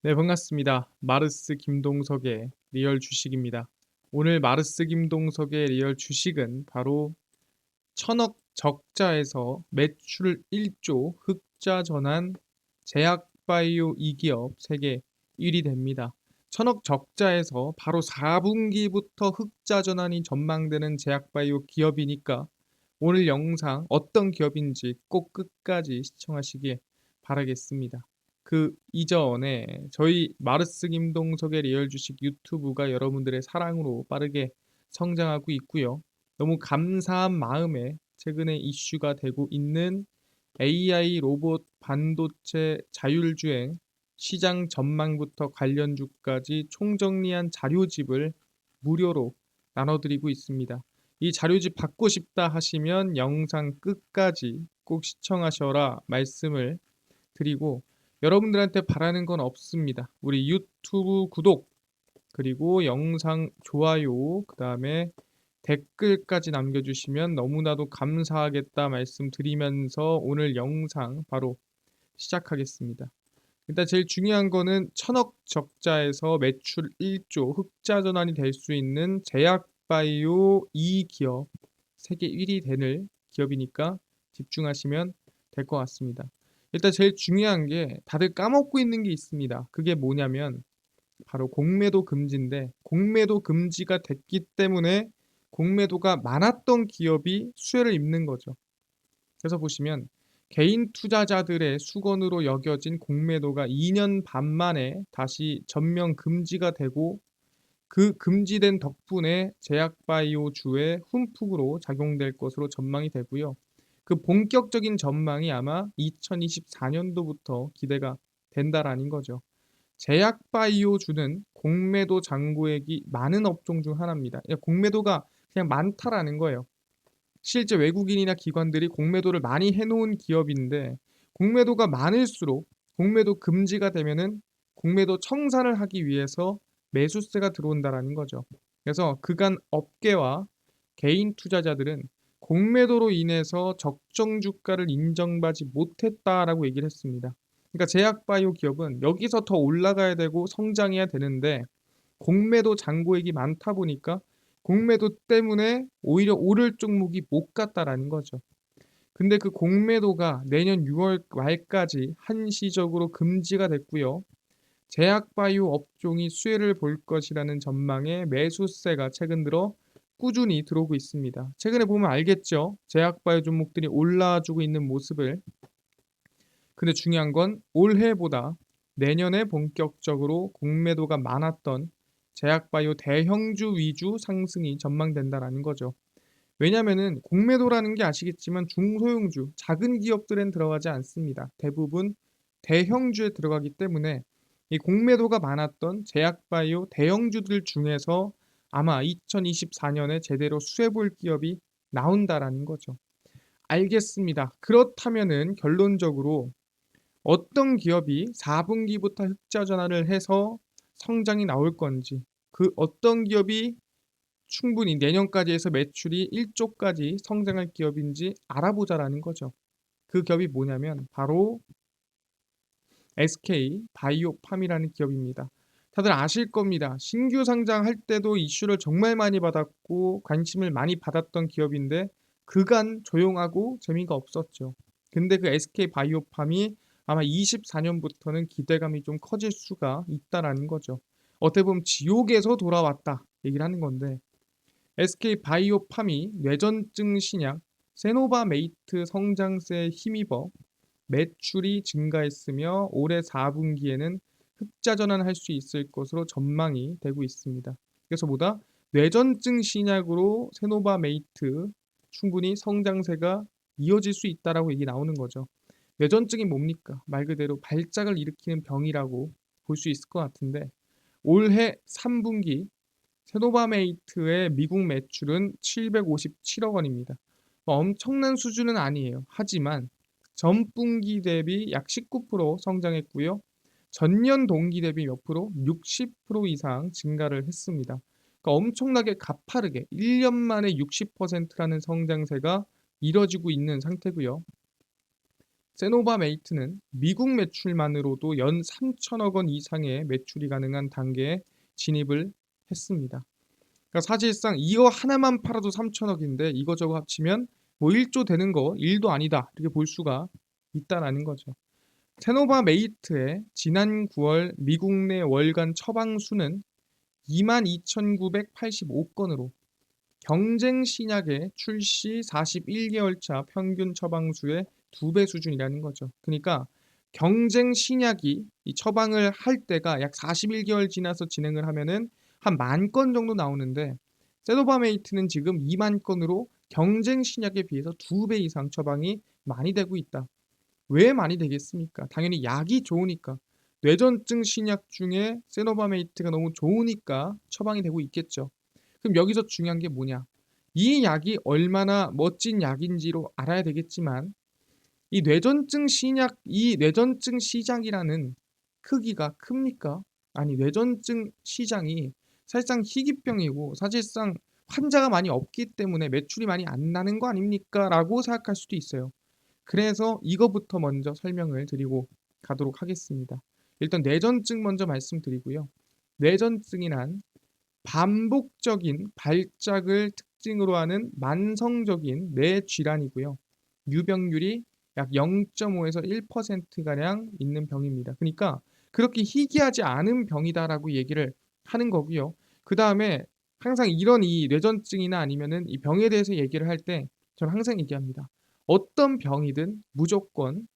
네, 반갑습니다. 마르스 김동석의 리얼 주식입니다. 오늘 마르스 김동석의 리얼 주식은 바로 천억 적자에서 매출 1조 흑자 전환 제약바이오 2기업 세계 1위 됩니다. 천억 적자에서 바로 4분기부터 흑자 전환이 전망되는 제약바이오 기업이니까 오늘 영상 어떤 기업인지 꼭 끝까지 시청하시길 바라겠습니다. 그 이전에 저희 마르스 김동석의 리얼 주식 유튜브가 여러분들의 사랑으로 빠르게 성장하고 있고요. 너무 감사한 마음에 최근에 이슈가 되고 있는 AI 로봇 반도체 자율주행 시장 전망부터 관련주까지 총정리한 자료집을 무료로 나눠드리고 있습니다. 이 자료집 받고 싶다 하시면 영상 끝까지 꼭 시청하셔라 말씀을 드리고, 여러분들한테 바라는 건 없습니다. 우리 유튜브 구독, 그리고 영상 좋아요, 그 다음에 댓글까지 남겨주시면 너무나도 감사하겠다 말씀드리면서 오늘 영상 바로 시작하겠습니다. 일단 제일 중요한 거는 천억 적자에서 매출 1조 흑자 전환이 될 수 있는 제약바이오 이 기업 세계 1위 되는 기업이니까 집중하시면 될 것 같습니다. 일단 제일 중요한 게 다들 까먹고 있는 게 있습니다. 그게 뭐냐면 바로 공매도 금지인데, 공매도 금지가 됐기 때문에 공매도가 많았던 기업이 수혜를 입는 거죠. 그래서 보시면 개인 투자자들의 수건으로 여겨진 공매도가 2년 반 만에 다시 전면 금지가 되고, 그 금지된 덕분에 제약바이오주에 훈풍으로 작용될 것으로 전망이 되고요. 그 본격적인 전망이 아마 2024년도부터 기대가 된다라는 거죠. 제약바이오주는 공매도 잔고액이 많은 업종 중 하나입니다. 공매도가 그냥 많다라는 거예요. 실제 외국인이나 기관들이 공매도를 많이 해놓은 기업인데, 공매도가 많을수록 공매도 금지가 되면은 공매도 청산을 하기 위해서 매수세가 들어온다라는 거죠. 그래서 그간 업계와 개인 투자자들은 공매도로 인해서 적정 주가를 인정받지 못했다라고 얘기를 했습니다. 그러니까 제약바이오 기업은 여기서 더 올라가야 되고 성장해야 되는데, 공매도 잔고액이 많다 보니까 공매도 때문에 오히려 오를 종목이 못 갔다라는 거죠. 근데 그 공매도가 내년 6월 말까지 한시적으로 금지가 됐고요. 제약바이오 업종이 수혜를 볼 것이라는 전망에 매수세가 최근 들어 꾸준히 들어오고 있습니다. 최근에 보면 알겠죠? 제약바이오 종목들이 올라와주고 있는 모습을. 근데 중요한 건 올해보다 내년에 본격적으로 공매도가 많았던 제약바이오 대형주 위주 상승이 전망된다라는 거죠. 왜냐면은 공매도라는 게 아시겠지만 중소형주, 작은 기업들엔 들어가지 않습니다. 대부분 대형주에 들어가기 때문에 이 공매도가 많았던 제약바이오 대형주들 중에서 아마 2024년에 제대로 수혜 볼 기업이 나온다라는 거죠. 알겠습니다. 그렇다면은 결론적으로 어떤 기업이 4분기부터 흑자 전환을 해서 성장이 나올 건지, 그 어떤 기업이 충분히 내년까지 해서 매출이 1조까지 성장할 기업인지 알아보자라는 거죠. 그 기업이 뭐냐면 바로 SK 바이오팜이라는 기업입니다. 다들 아실 겁니다. 신규 상장할 때도 이슈를 정말 많이 받았고 관심을 많이 받았던 기업인데 그간 조용하고 재미가 없었죠. 근데 그 SK 바이오팜이 아마 24년부터는 기대감이 좀 커질 수가 있다라는 거죠. 어떻게 보면 지옥에서 돌아왔다 얘기를 하는 건데, SK 바이오팜이 뇌전증 신약 세노바메이트 성장세에 힘입어 매출이 증가했으며 올해 4분기에는 흑자 전환할 수 있을 것으로 전망이 되고 있습니다. 그래서 보다 뇌전증 신약으로 세노바메이트 충분히 성장세가 이어질 수 있다라고 얘기 나오는 거죠. 뇌전증이 뭡니까? 말 그대로 발작을 일으키는 병이라고 볼 수 있을 것 같은데, 올해 3분기 세노바메이트의 미국 매출은 757억 원입니다. 엄청난 수준은 아니에요. 하지만 전분기 대비 약 19% 성장했고요. 전년 동기 대비 몇 프로? 60% 이상 증가를 했습니다. 그러니까 엄청나게 가파르게 1년 만에 60%라는 성장세가 이뤄지고 있는 상태고요. 세노바메이트는 미국 매출만으로도 연 3천억 원 이상의 매출이 가능한 단계에 진입을 했습니다. 그러니까 사실상 이거 하나만 팔아도 3천억인데 이거저거 합치면 뭐 1조 되는 거 1도 아니다 이렇게 볼 수가 있다라는 거죠. 세노바메이트의 지난 9월 미국 내 월간 처방 수는 22,985건으로 경쟁 신약의 출시 41개월 차 평균 처방수의 2배 수준이라는 거죠. 그러니까 경쟁 신약이 이 처방을 할 때가 약 41개월 지나서 진행을 하면은 한 10,000건 정도 나오는데 세노바메이트는 지금 2만 건으로 경쟁 신약에 비해서 2배 이상 처방이 많이 되고 있다. 왜 많이 되겠습니까? 당연히 약이 좋으니까. 뇌전증 신약 중에 세노바메이트가 너무 좋으니까 처방이 되고 있겠죠. 그럼 여기서 중요한 게 뭐냐? 이 약이 얼마나 멋진 약인지로 알아야 되겠지만 이 뇌전증 시장이라는 크기가 큽니까? 아니, 뇌전증 시장이 사실상 희귀병이고 사실상 환자가 많이 없기 때문에 매출이 많이 안 나는 거 아닙니까? 라고 생각할 수도 있어요. 그래서 이거부터 먼저 설명을 드리고 가도록 하겠습니다. 일단 뇌전증 먼저 말씀드리고요. 뇌전증이란 반복적인 발작을 특징으로 하는 만성적인 뇌 질환이고요. 유병률이 약 0.5에서 1%가량 있는 병입니다. 그러니까 그렇게 희귀하지 않은 병이다라고 얘기를 하는 거고요. 그 다음에 항상 이런 이 뇌전증이나 아니면은 이 병에 대해서 얘기를 할 때 저는 항상 얘기합니다. 어떤 병이든 무조건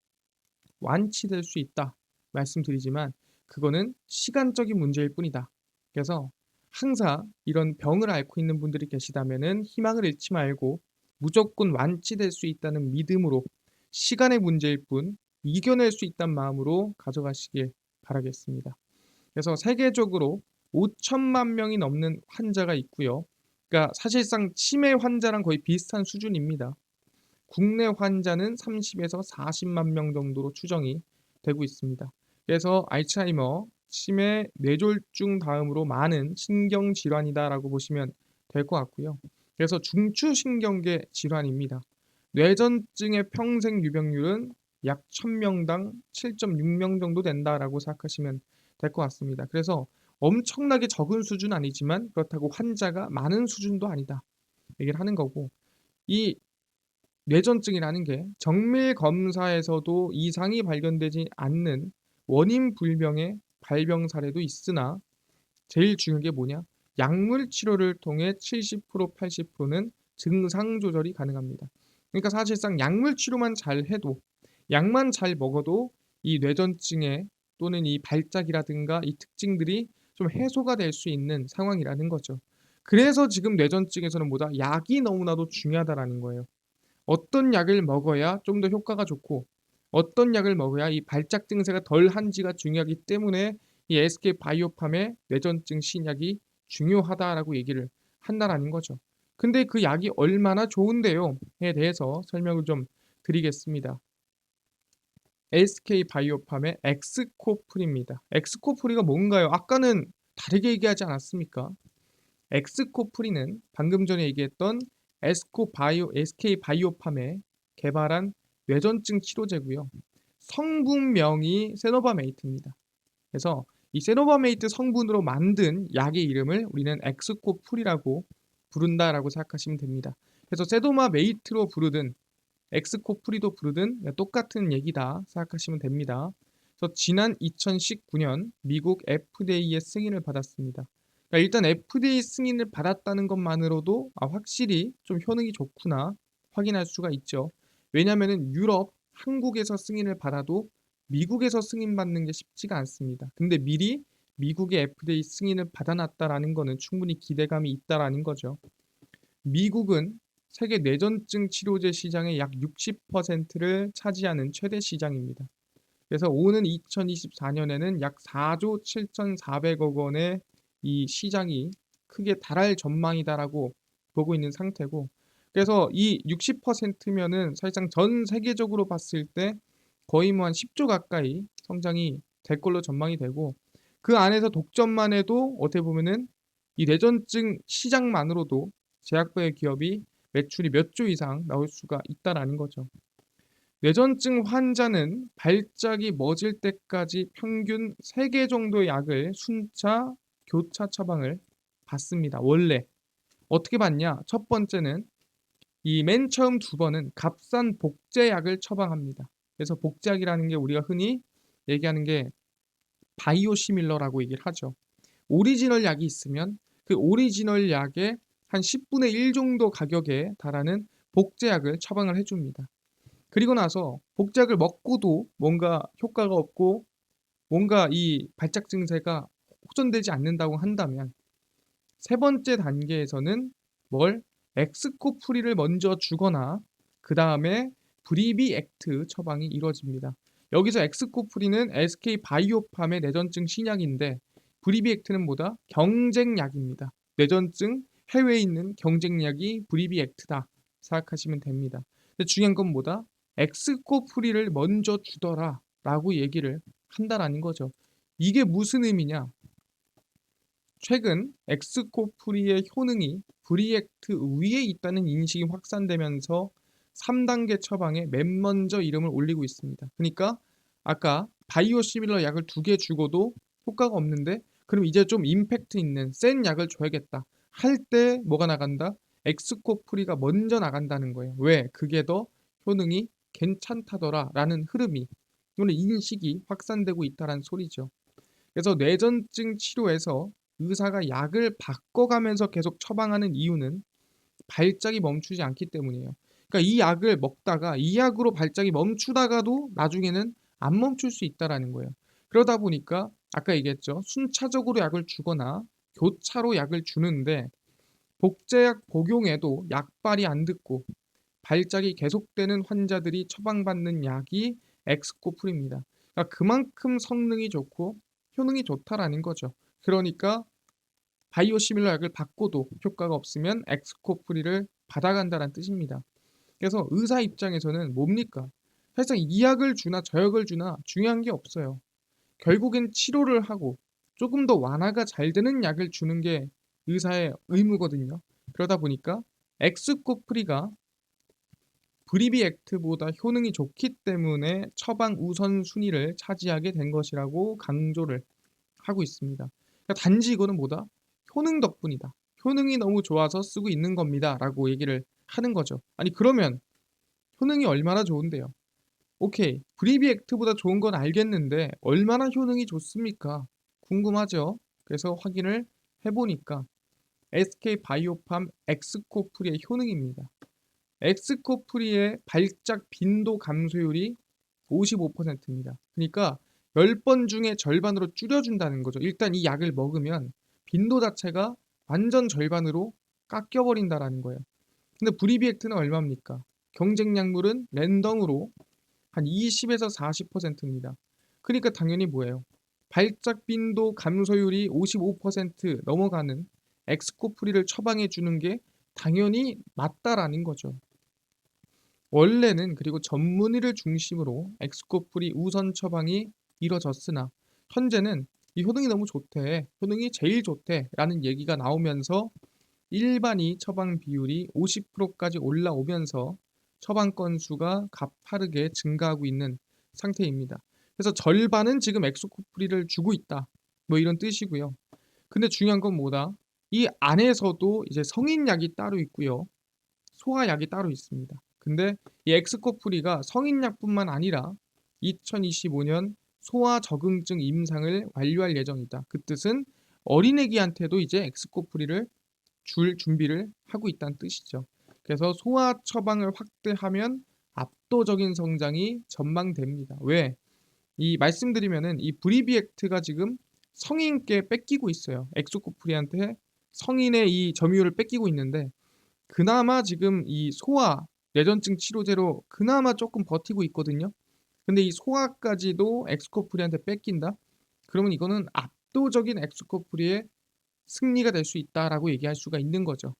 완치될 수 있다 말씀드리지만 그거는 시간적인 문제일 뿐이다. 그래서 항상 이런 병을 앓고 있는 분들이 계시다면은 희망을 잃지 말고 무조건 완치될 수 있다는 믿음으로 시간의 문제일 뿐 이겨낼 수 있다는 마음으로 가져가시길 바라겠습니다. 그래서 세계적으로 5천만 명이 넘는 환자가 있고요. 그러니까 사실상 치매 환자랑 거의 비슷한 수준입니다. 국내 환자는 30에서 40만 명 정도로 추정이 되고 있습니다. 그래서 알츠하이머, 치매, 뇌졸중 다음으로 많은 신경질환이다라고 보시면 될 것 같고요. 그래서 중추신경계 질환입니다. 뇌전증의 평생 유병률은 약 1000명당 7.6명 정도 된다라고 생각하시면 될 것 같습니다. 그래서 엄청나게 적은 수준 아니지만 그렇다고 환자가 많은 수준도 아니다. 얘기를 하는 거고 이 뇌전증이라는 게 정밀 검사에서도 이상이 발견되지 않는 원인 불명의 발병 사례도 있으나 제일 중요한 게 뭐냐? 약물 치료를 통해 70% 80%는 증상 조절이 가능합니다. 그러니까 사실상 약물 치료만 잘 해도 약만 잘 먹어도 이 뇌전증에 또는 이 발작이라든가 이 특징들이 좀 해소가 될 수 있는 상황이라는 거죠. 그래서 지금 뇌전증에서는 뭐다? 약이 너무나도 중요하다라는 거예요. 어떤 약을 먹어야 좀 더 효과가 좋고 어떤 약을 먹어야 이 발작 증세가 덜한지가 중요하기 때문에 이 SK 바이오팜의 뇌전증 신약이 중요하다라고 얘기를 한다라는 거죠. 근데 그 약이 얼마나 좋은데요?에 대해서 설명을 좀 드리겠습니다. SK 바이오팜의 엑스코프리입니다. 엑스코프리가 뭔가요? 아까는 다르게 얘기하지 않았습니까? 엑스코프리는 방금 전에 얘기했던 SK 바이오팜에 개발한 뇌전증 치료제고요. 성분명이 세노바메이트입니다. 그래서 이 세노바메이트 성분으로 만든 약의 이름을 우리는 엑스코프리라고 부른다라고 생각하시면 됩니다. 그래서 세노바메이트로 부르든 엑스코프리도 부르든 똑같은 얘기다 생각하시면 됩니다. 그래서 지난 2019년 미국 FDA의 승인을 받았습니다. 그러니까 일단 FDA 승인을 받았다는 것만으로도 확실히 좀 효능이 좋구나 확인할 수가 있죠. 왜냐하면 유럽, 한국에서 승인을 받아도 미국에서 승인받는 게 쉽지가 않습니다. 근데 미리 미국의 FDA 승인을 받아놨다라는 거는 충분히 기대감이 있다라는 거죠. 미국은 세계 뇌전증 치료제 시장의 약 60%를 차지하는 최대 시장입니다. 그래서 오는 2024년에는 약 4조 7,400억 원의 이 시장이 크게 달할 전망이다라고 보고 있는 상태고 그래서 이 60%면은 사실상 전 세계적으로 봤을 때 거의 뭐 한 10조 가까이 성장이 될 걸로 전망이 되고 그 안에서 독점만 해도 어떻게 보면은 이 뇌전증 시장만으로도 제약바이오 기업이 매출이 몇 조 이상 나올 수가 있다라는 거죠. 뇌전증 환자는 발작이 멎을 때까지 평균 3개 정도의 약을 순차, 교차 처방을 받습니다. 원래 어떻게 받냐? 첫 번째는 이 맨 처음 두 번은 값싼 복제약을 처방합니다. 그래서 복제약이라는 게 우리가 흔히 얘기하는 게 바이오시밀러라고 얘기를 하죠. 오리지널 약이 있으면 그 오리지널 약의 한 10분의 1 정도 가격에 달하는 복제약을 처방을 해줍니다. 그리고 나서 복제약을 먹고도 뭔가 효과가 없고 뭔가 이 발작 증세가 호전되지 않는다고 한다면 세 번째 단계에서는 뭘 엑스코프리를 먼저 주거나 그 다음에 브리비액트 처방이 이루어집니다. 여기서 엑스코프리는 SK 바이오팜의 뇌전증 신약인데 브리비액트는 뭐다? 경쟁약입니다. 뇌전증 해외에 있는 경쟁약이 브리비액트다 생각하시면 됩니다. 근데 중요한 건 뭐다? 엑스코프리를 먼저 주더라 라고 얘기를 한다라는 거죠. 이게 무슨 의미냐? 최근 엑스코프리의 효능이 브리액트 위에 있다는 인식이 확산되면서 3단계 처방에 맨 먼저 이름을 올리고 있습니다. 그러니까 아까 바이오시밀러 약을 2개 주고도 효과가 없는데 그럼 이제 좀 임팩트 있는 센 약을 줘야겠다 할 때 뭐가 나간다? 엑스코프리가 먼저 나간다는 거예요. 왜? 그게 더 효능이 괜찮다더라 라는 흐름이 또는 인식이 확산되고 있다는 소리죠. 그래서 뇌전증 치료에서 의사가 약을 바꿔가면서 계속 처방하는 이유는 발작이 멈추지 않기 때문이에요. 그러니까 이 약을 먹다가 이 약으로 발작이 멈추다가도 나중에는 안 멈출 수 있다라는 거예요. 그러다 보니까 아까 얘기했죠. 순차적으로 약을 주거나 교차로 약을 주는데 복제약 복용에도 약발이 안 듣고 발작이 계속되는 환자들이 처방받는 약이 엑스코프리입니다. 그러니까 그만큼 성능이 좋고 효능이 좋다라는 거죠. 그러니까 바이오시밀러 약을 받고도 효과가 없으면 엑스코프리를 받아간다는 뜻입니다. 그래서 의사 입장에서는 뭡니까? 사실상 이 약을 주나 저 약을 주나 중요한 게 없어요. 결국엔 치료를 하고 조금 더 완화가 잘 되는 약을 주는 게 의사의 의무거든요. 그러다 보니까 엑스코프리가 브리비액트보다 효능이 좋기 때문에 처방 우선순위를 차지하게 된 것이라고 강조를 하고 있습니다. 그러니까 단지 이거는 뭐다? 효능 덕분이다. 효능이 너무 좋아서 쓰고 있는 겁니다. 라고 얘기를 하는 거죠. 아니 그러면 효능이 얼마나 좋은데요? 오케이. 브리비액트보다 좋은 건 알겠는데 얼마나 효능이 좋습니까? 궁금하죠? 그래서 확인을 해보니까 SK 바이오팜 엑스코프리의 효능입니다. 엑스코프리의 발작 빈도 감소율이 55%입니다. 그러니까 10번 중에 절반으로 줄여준다는 거죠. 일단 이 약을 먹으면 빈도 자체가 완전 절반으로 깎여버린다라는 거예요. 근데 브리비액트는 얼마입니까? 경쟁 약물은 랜덤으로 한 20에서 40%입니다. 그러니까 당연히 뭐예요? 발작 빈도 감소율이 55% 넘어가는 엑스코프리를 처방해 주는 게 당연히 맞다라는 거죠. 원래는 그리고 전문의를 중심으로 엑스코프리 우선 처방이 이뤄졌으나 현재는 이 효능이 너무 좋대, 효능이 제일 좋대 라는 얘기가 나오면서 일반이 처방 비율이 50%까지 올라오면서 처방 건수가 가파르게 증가하고 있는 상태입니다. 그래서 절반은 지금 엑스코프리를 주고 있다. 뭐 이런 뜻이고요. 근데 중요한 건 뭐다? 이 안에서도 이제 성인약이 따로 있고요. 소아약이 따로 있습니다. 근데 이 엑스코프리가 성인약뿐만 아니라 2025년 소아 적응증 임상을 완료할 예정이다. 그 뜻은 어린애기한테도 이제 엑스코프리를 줄 준비를 하고 있다는 뜻이죠. 그래서 소아 처방을 확대하면 압도적인 성장이 전망됩니다. 왜? 이 말씀드리면은 이 브리비액트가 지금 성인께 뺏기고 있어요. 엑스코프리한테 성인의 이 점유율을 뺏기고 있는데 그나마 지금 이 소아 뇌전증 치료제로 그나마 조금 버티고 있거든요. 근데 이 소아까지도 엑스코프리한테 뺏긴다? 그러면 이거는 압도적인 엑스코프리의 승리가 될 수 있다라고 얘기할 수가 있는 거죠.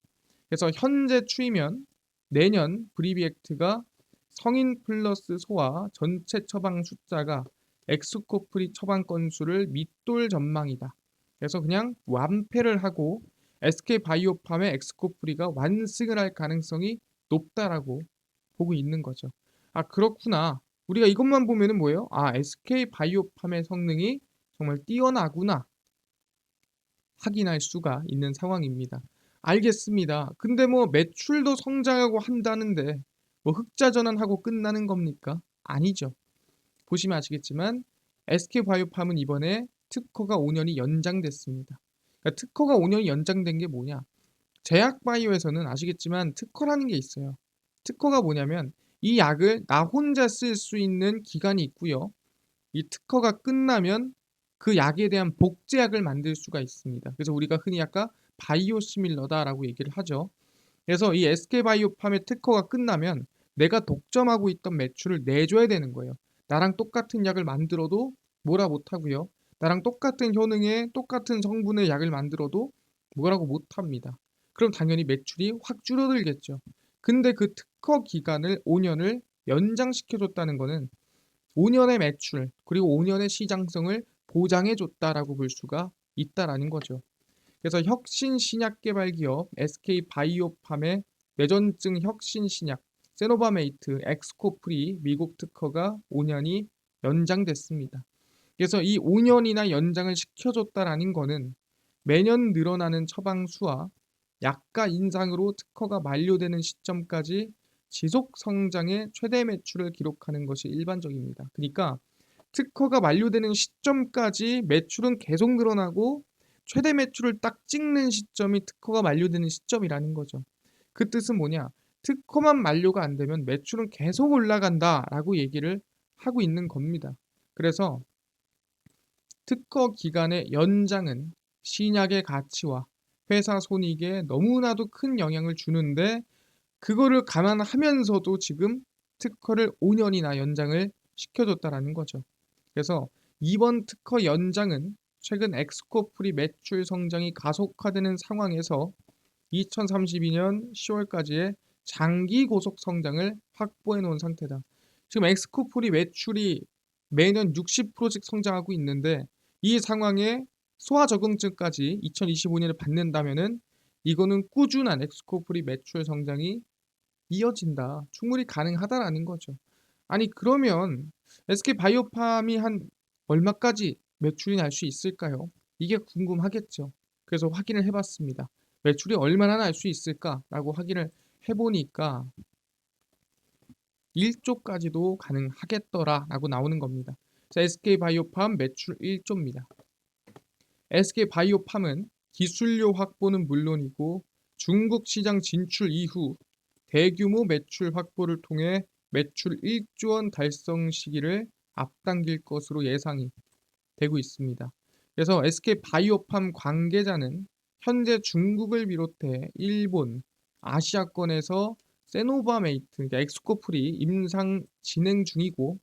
그래서 현재 추이면 내년 브리비액트가 성인 플러스 소아 전체 처방 숫자가 엑스코프리 처방 건수를 밑돌 전망이다. 그래서 그냥 완패를 하고 SK바이오팜의 엑스코프리가 완승을 할 가능성이 높다라고 보고 있는 거죠. 아 그렇구나. 우리가 이것만 보면은 뭐예요? '아 SK바이오팜의 성능이 정말 뛰어나구나.' 확인할 수가 있는 상황입니다. 알겠습니다. 근데 뭐 매출도 성장하고 한다는데 뭐 흑자 전환하고 끝나는 겁니까? 아니죠. 보시면 아시겠지만 SK바이오팜은 이번에 특허가 5 년이 연장됐습니다. 그러니까 특허가 5 년이 연장된 게 뭐냐? 제약바이오에서는 아시겠지만 특허라는 게 있어요. 특허가 뭐냐면 이 약을 나 혼자 쓸 수 있는 기간이 있고요. 이 특허가 끝나면 그 약에 대한 복제약을 만들 수가 있습니다. 그래서 우리가 흔히 아까 바이오시밀러다라고 얘기를 하죠. 그래서 이 SK바이오팜의 특허가 끝나면 내가 독점하고 있던 매출을 내줘야 되는 거예요. 나랑 똑같은 약을 만들어도 뭐라 못하고요. 나랑 똑같은 효능의 똑같은 성분의 약을 만들어도 뭐라고 못합니다. 그럼 당연히 매출이 확 줄어들겠죠. 근데 그 특허 기간을 5년을 연장시켜줬다는 거는 5년의 매출 그리고 5년의 시장성을 보장해 줬다라고 볼 수가 있다라는 거죠. 그래서 혁신 신약 개발 기업 SK바이오팜의 뇌전증 혁신 신약 세노바메이트 엑스코프리 미국 특허가 5년이 연장됐습니다. 그래서 이 5년이나 연장을 시켜줬다라는 거는 매년 늘어나는 처방 수와 약가 인상으로 특허가 만료되는 시점까지 지속 성장의 최대 매출을 기록하는 것이 일반적입니다. 그러니까 특허가 만료되는 시점까지 매출은 계속 늘어나고 최대 매출을 딱 찍는 시점이 특허가 만료되는 시점이라는 거죠. 그 뜻은 뭐냐? 특허만 만료가 안 되면 매출은 계속 올라간다라고 얘기를 하고 있는 겁니다. 그래서 특허 기간의 연장은 신약의 가치와 회사 손익에 너무나도 큰 영향을 주는데 그거를 감안하면서도 지금 특허를 5년이나 연장을 시켜줬다라는 거죠. 그래서 이번 특허 연장은 최근 엑스코프리 매출 성장이 가속화되는 상황에서 2032년 10월까지의 장기 고속 성장을 확보해 놓은 상태다. 지금 엑스코프리 매출이 매년 60%씩 성장하고 있는데 이 상황에 소아적응증까지 2025년에 받는다면은 이거는 꾸준한 엑스코프리 매출 성장이 이어진다. 충분히 가능하다라는 거죠. 아니 그러면 SK바이오팜이 한 얼마까지 매출이 날 수 있을까요? 이게 궁금하겠죠. 그래서 확인을 해 봤습니다. 매출이 얼마나 날 수 있을까라고 확인을 해 보니까 1조까지도 가능하겠더라라고 나오는 겁니다. 자, SK바이오팜 매출 1조입니다. SK바이오팜은 기술료 확보는 물론이고 중국 시장 진출 이후 대규모 매출 확보를 통해 매출 1조 원 달성 시기를 앞당길 것으로 예상이 되고 있습니다. 그래서 SK바이오팜 관계자는 현재 중국을 비롯해 일본, 아시아권에서 세노바메이트, 그러니까 엑스코프리 임상 진행 중이고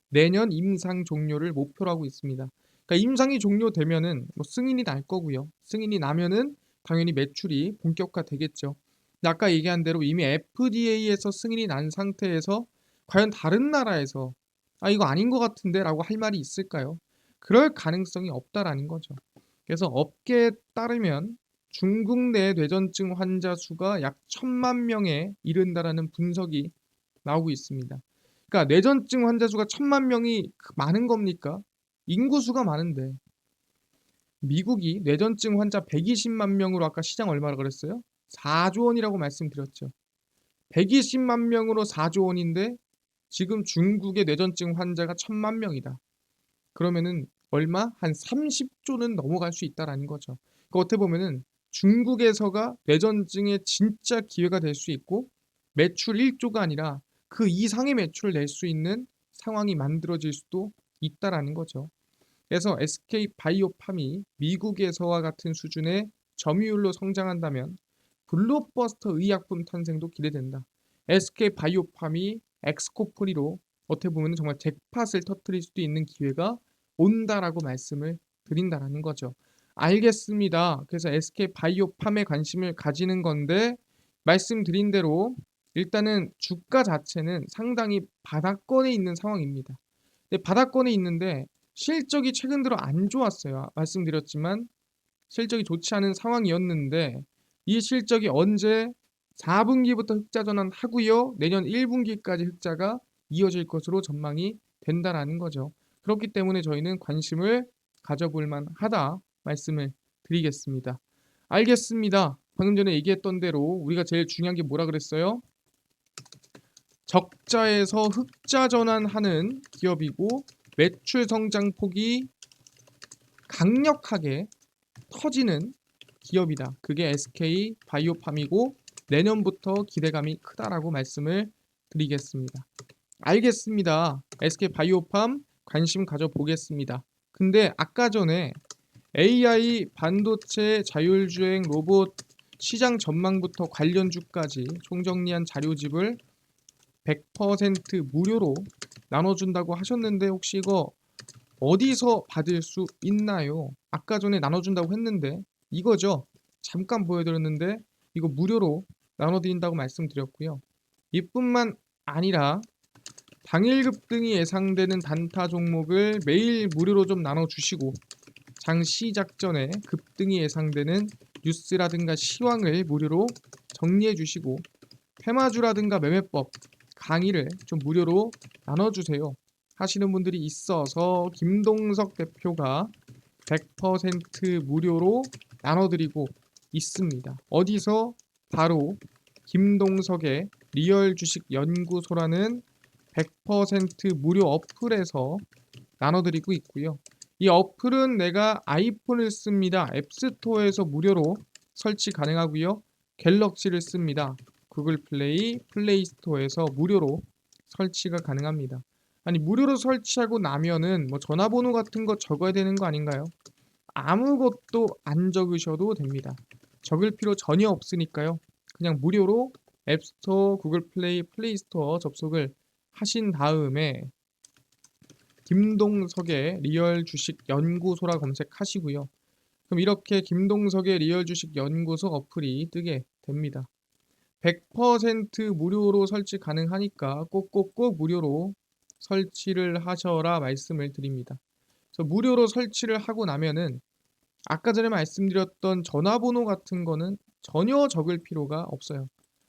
내년 임상 종료를 목표로 하고 있습니다. 그러니까 임상이 종료되면은 뭐 승인이 날 거고요. 승인이 나면은 당연히 매출이 본격화되겠죠. 근데 아까 얘기한 대로 이미 FDA에서 승인이 난 상태에서 과연 다른 나라에서 아 이거 아닌 것 같은데라고 할 말이 있을까요? 그럴 가능성이 없다라는 거죠. 그래서 업계에 따르면 중국 내 뇌전증 환자 수가 약 1,000만 명에 이른다라는 분석이 나오고 있습니다. 그러니까 뇌전증 환자 수가 1,000만 명이 많은 겁니까? 인구수가 많은데 미국이 뇌전증 환자 120만 명으로 아까 시장 얼마라 그랬어요? 4조 원이라고 말씀드렸죠. 120만 명으로 4조 원인데 지금 중국의 뇌전증 환자가 1,000만 명이다. 그러면은 얼마? 한 30조는 넘어갈 수 있다라는 거죠. 그 어떻게 보면은 중국에서가 뇌전증의 진짜 기회가 될 수 있고 매출 1조가 아니라 그 이상의 매출을 낼 수 있는 상황이 만들어질 수도 있다라는 거죠. 그래서 SK바이오팜이 미국에서와 같은 수준의 점유율로 성장한다면 블록버스터 의약품 탄생도 기대된다. SK바이오팜이 엑스코프리로 어떻게 보면 정말 잭팟을 터뜨릴 수도 있는 기회가 온다라고 말씀을 드린다라는 거죠. 알겠습니다. 그래서 SK바이오팜에 관심을 가지는 건데 말씀드린 대로 일단은 주가 자체는 상당히 바닥권에 있는 상황입니다. 근데 바닥권에 있는데 실적이 최근 들어 안 좋았어요. 말씀드렸지만 실적이 좋지 않은 상황이었는데 이 실적이 언제 4분기부터 흑자 전환하고요. 내년 1분기까지 흑자가 이어질 것으로 전망이 된다라는 거죠. 그렇기 때문에 저희는 관심을 가져볼 만하다 말씀을 드리겠습니다. 알겠습니다. 방금 전에 얘기했던 대로 우리가 제일 중요한 게 뭐라 그랬어요? 적자에서 흑자 전환하는 기업이고 매출 성장폭이 강력하게 터지는 기업이다. 그게 SK 바이오팜이고 내년부터 기대감이 크다라고 말씀을 드리겠습니다. 알겠습니다. SK 바이오팜 관심 가져보겠습니다. 근데 아까 전에 AI, 반도체, 자율주행, 로봇 시장 전망부터 관련주까지 총정리한 자료집을 100% 무료로 나눠준다고 하셨는데 혹시 이거 어디서 받을 수 있나요? 아까 전에 나눠준다고 했는데 이거죠. 잠깐 보여드렸는데 이거 무료로 나눠드린다고 말씀드렸고요. 이뿐만 아니라 당일 급등이 예상되는 단타 종목을 매일 무료로 좀 나눠주시고 장 시작 전에 급등이 예상되는 뉴스라든가 시황을 무료로 정리해 주시고 테마주라든가 매매법 강의를 좀 무료로 나눠주세요 하시는 분들이 있어서 김동석 대표가 100% 무료로 나눠드리고 있습니다. 어디서? 바로 김동석의 리얼 주식 연구소라는 100% 무료 어플에서 나눠드리고 있고요. 이 어플은 내가 아이폰을 씁니다. 앱스토어에서 무료로 설치 가능하고요. 갤럭시를 씁니다. 구글 플레이, 플레이 스토어에서 무료로 설치가 가능합니다. 아니 무료로 설치하고 나면은 뭐 전화번호 같은 거 적어야 되는 거 아닌가요? 아무것도 안 적으셔도 됩니다. 적을 필요 전혀 없으니까요. 그냥 무료로 앱스토어, 구글 플레이, 플레이 스토어 접속을 하신 다음에 김동석의 리얼 주식 연구소라 검색하시고요. 그럼 이렇게 김동석의 리얼 주식 연구소 어플이 뜨게 됩니다. 100% 무료로 설치 가능하니까 꼭꼭꼭 무료로 설치를 하셔라 말씀을 드립니다. 그래서 무료로 설치를 하고 나면은 아까 전에 말씀드렸던 전화번호 같은 거는 전혀 적을 필요가 없어요.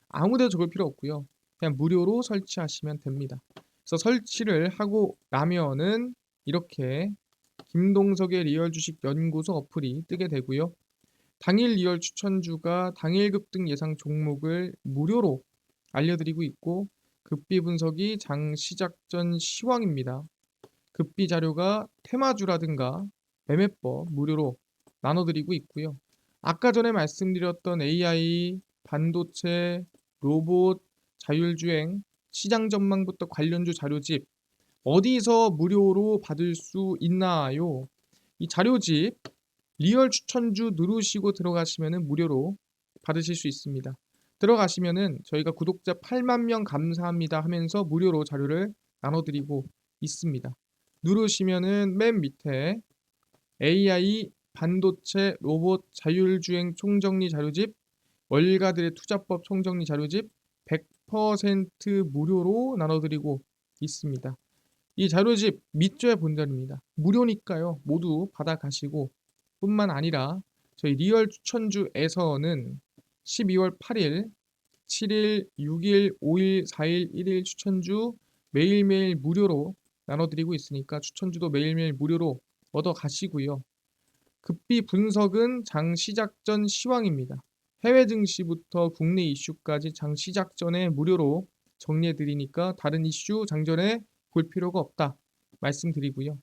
아무데도 적을 필요 없고요. 그냥 무료로 설치하시면 됩니다. 그래서 설치를 하고 나면은 이렇게 김동석의 리얼 주식 연구소 어플이 뜨게 되고요. 당일 리얼 추천주가 당일 급등 예상 종목을 무료로 알려드리고 있고 급비 분석이 장 시작 전 시황입니다. 급비 자료가 테마주라든가 매매법 무료로 나눠드리고 있고요. 아까 전에 말씀드렸던 AI, 반도체, 로봇, 자율주행, 시장 전망부터 관련주 자료집 어디서 무료로 받을 수 있나요? 이 자료집 리얼 추천주 누르시고 들어가시면 무료로 받으실 수 있습니다. 들어가시면은 저희가 구독자 8만 명 감사합니다 하면서 무료로 자료를 나눠드리고 있습니다. 누르시면은 맨 밑에 AI, 반도체, 로봇, 자율주행 총정리 자료집, 월가들의 투자법 총정리 자료집 100% 무료로 나눠드리고 있습니다. 이 자료집 밑줄의 본전입니다. 무료니까요. 모두 받아가시고 뿐만 아니라 저희 리얼 추천주에서는 12월 8일, 7일, 6일, 5일, 4일, 1일 추천주 매일매일 무료로 나눠드리고 있으니까 추천주도 매일매일 무료로 얻어 가시고요. 급비 분석은 장 시작 전 시황입니다. 해외 증시부터 국내 이슈까지 장 시작 전에 무료로 정리해 드리니까 다른 이슈 장전에 볼 필요가 없다 말씀드리고요.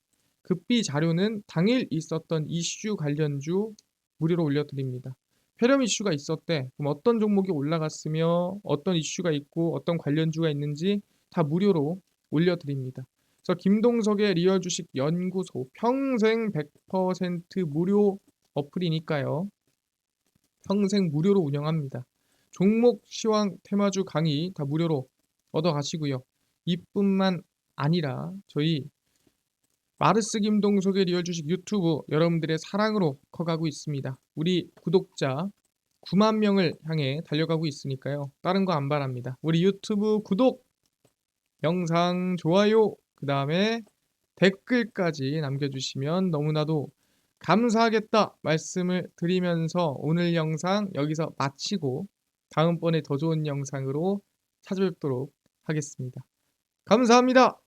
급비 자료는 당일 있었던 이슈 관련주 무료로 올려드립니다. 폐렴 이슈가 있었대. 그럼 어떤 종목이 올라갔으며 어떤 이슈가 있고 어떤 관련주가 있는지 다 무료로 올려드립니다. 그래서 김동석의 리얼 주식 연구소 평생 100% 무료 어플이니까요. 평생 무료로 운영합니다. 종목, 시황, 테마주 강의 다 무료로 얻어가시고요. 이뿐만 아니라 저희 마르스 김동석의 리얼 주식 유튜브 여러분들의 사랑으로 커가고 있습니다. 우리 구독자 9만 명을 향해 달려가고 있으니까요. 다른 거 안 바랍니다. 우리 유튜브 구독, 영상 좋아요, 그 다음에 댓글까지 남겨주시면 너무나도 감사하겠다 말씀을 드리면서 오늘 영상 여기서 마치고 다음번에 더 좋은 영상으로 찾아뵙도록 하겠습니다. 감사합니다.